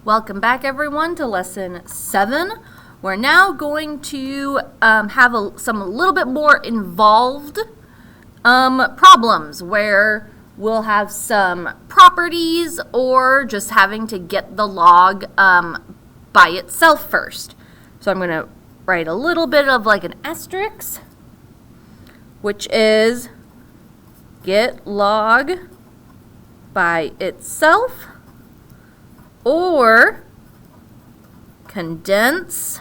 Welcome back everyone to lesson 7. We're now going to have some a little bit more involved problems where we'll have some properties or just having to get the log by itself first. So I'm going to write a little bit of like an asterisk, which is get log by itself, or condense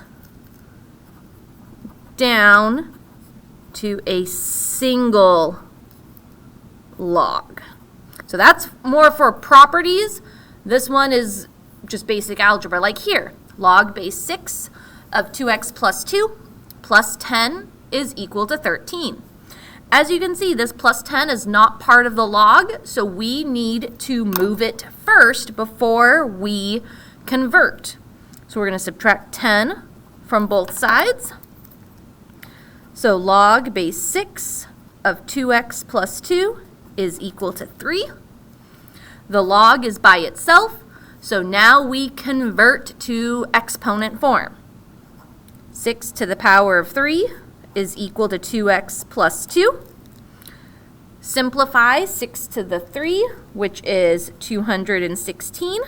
down to a single log. So that's more for properties. This one is just basic algebra, like here. Log base 6 of 2x plus 2 plus 10 is equal to 13. As you can see, this plus 10 is not part of the log, so we need to move it first before we convert. So we're going to subtract 10 from both sides. So log base 6 of 2x plus 2 is equal to 3. The log is by itself, so now we convert to exponent form. 6 to the power of 3 is equal to 2x plus 2. Simplify 6 to the 3, which is 216.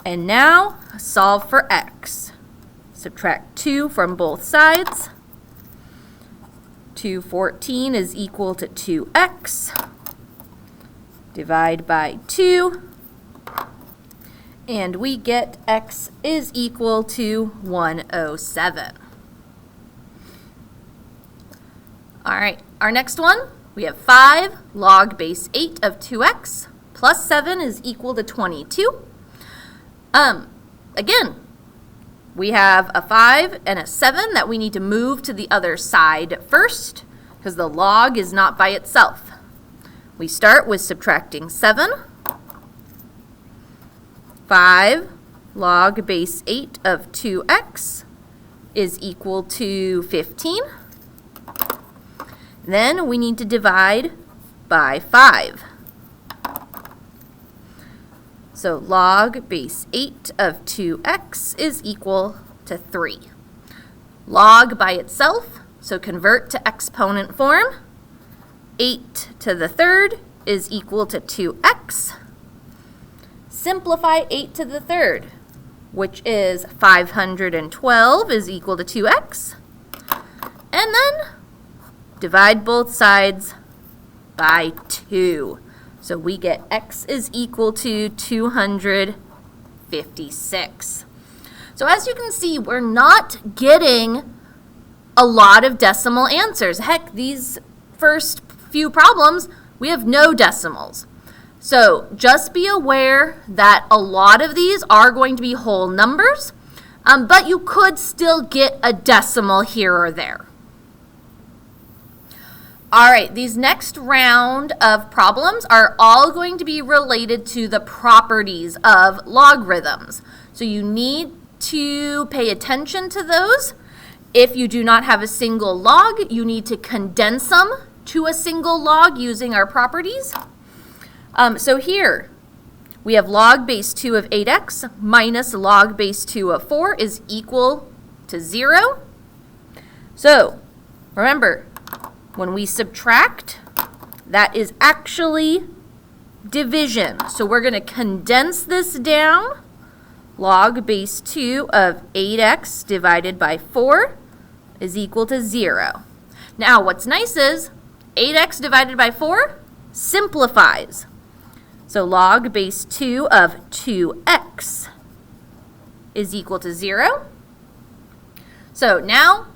And now solve for x. Subtract 2 from both sides. 214 is equal to 2x. Divide by 2. And we get x is equal to 107. All right, our next one, we have 5 log base 8 of 2x plus 7 is equal to 22. Again, we have a 5 and a 7 that we need to move to the other side first because the log is not by itself. We start with subtracting 7. 5 log base 8 of 2x is equal to 15. Then we need to divide by 5. So log base 8 of 2x is equal to 3. Log by itself, so convert to exponent form. 8 to the third is equal to 2x. Simplify 8 to the third, which is 512 is equal to 2x. And then divide both sides by 2. So we get x is equal to 256. So as you can see, we're not getting a lot of decimal answers. Heck, these first few problems, we have no decimals. So just be aware that a lot of these are going to be whole numbers, but you could still get a decimal here or there. All right, these next round of problems are all going to be related to the properties of logarithms. So you need to pay attention to those. If you do not have a single log, you need to condense them to a single log using our properties. So here we have log base 2 of 8x minus log base 2 of 4 is equal to 0. So remember, when we subtract, that is actually division. So we're going to condense this down. Log base 2 of 8x divided by 4 is equal to 0. Now what's nice is 8x divided by 4 simplifies. So log base 2 of 2x is equal to 0. So now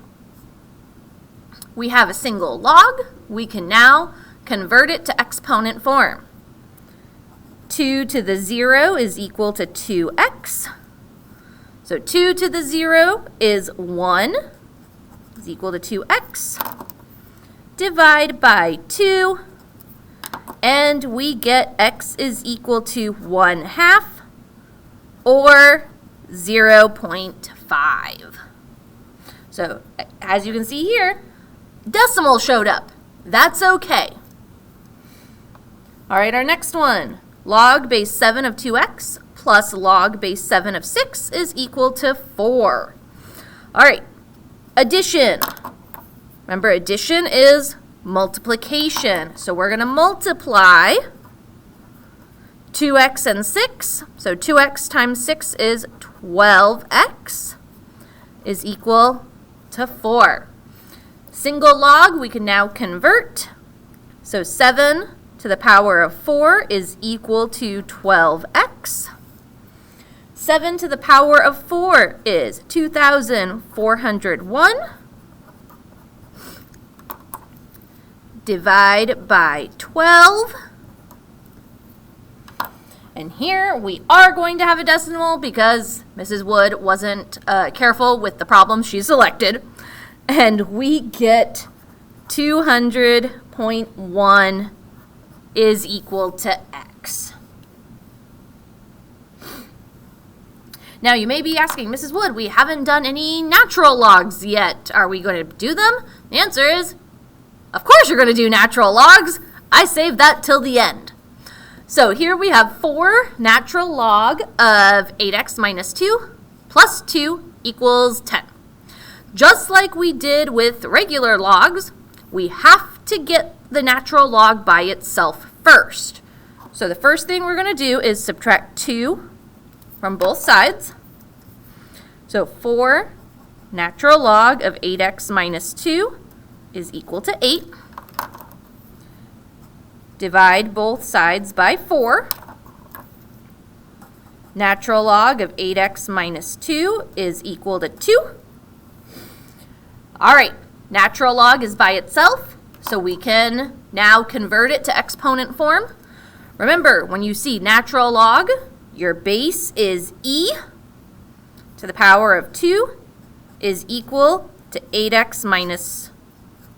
we have a single log. We can now convert it to exponent form. 2 to the 0 is equal to 2x. So 2 to the 0 is 1 is equal to 2x. Divide by 2, and we get x is equal to 1/2 or 0.5. So as you can see here, decimal showed up. That's okay. All right, our next one. Log base 7 of 2x plus log base 7 of 6 is equal to 4. All right, addition. Remember, addition is multiplication. So we're going to multiply 2x and 6. So 2x times 6 is 12x is equal to 4. Single log we can now convert. So 7 to the power of 4 is equal to 12x. 7 to the power of 4 is 2,401. Divide by 12. And here we are going to have a decimal because Mrs. Wood wasn't careful with the problem she selected. And we get 200.1 is equal to x. Now you may be asking, Mrs. Wood, we haven't done any natural logs yet. Are we going to do them? The answer is, of course you're going to do natural logs. I saved that till the end. So here we have 4 natural log of 8x minus 2 plus 2 equals 10. Just like we did with regular logs, we have to get the natural log by itself first. So the first thing we're going to do is subtract 2 from both sides. So 4 natural log of 8x minus 2 is equal to 8. Divide both sides by 4. Natural log of 8x minus 2 is equal to 2. All right, natural log is by itself, so we can now convert it to exponent form. Remember, when you see natural log, your base is e to the power of 2 is equal to 8x minus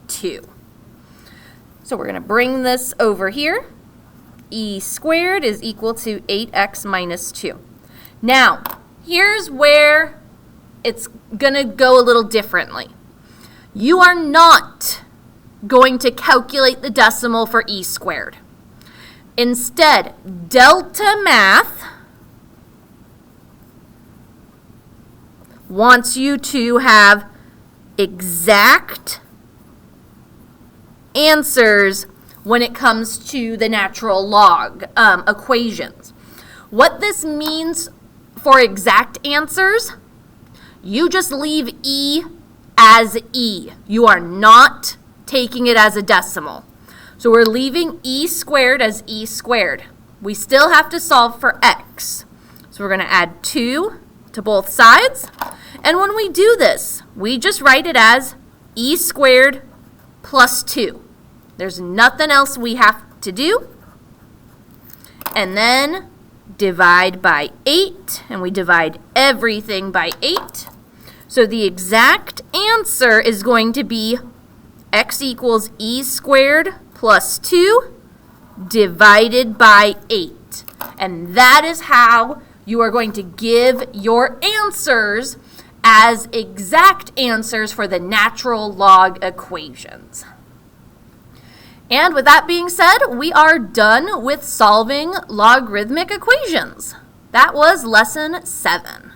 2. So we're going to bring this over here. E squared is equal to 8x minus 2. Now, here's where it's going to go a little differently. You are not going to calculate the decimal for e squared. Instead, Delta Math wants you to have exact answers when it comes to the natural log equations. What this means for exact answers, you just leave e as e. You are not taking it as a decimal. So we're leaving e squared as e squared. We still have to solve for x. So we're going to add 2 to both sides. And when we do this, we just write it as e squared plus 2. There's nothing else we have to do. And then divide by 8, and we divide everything by 8. So the exact answer is going to be x equals e squared plus 2 divided by 8. And that is how you are going to give your answers as exact answers for the natural log equations. And with that being said, we are done with solving logarithmic equations. That was lesson 7.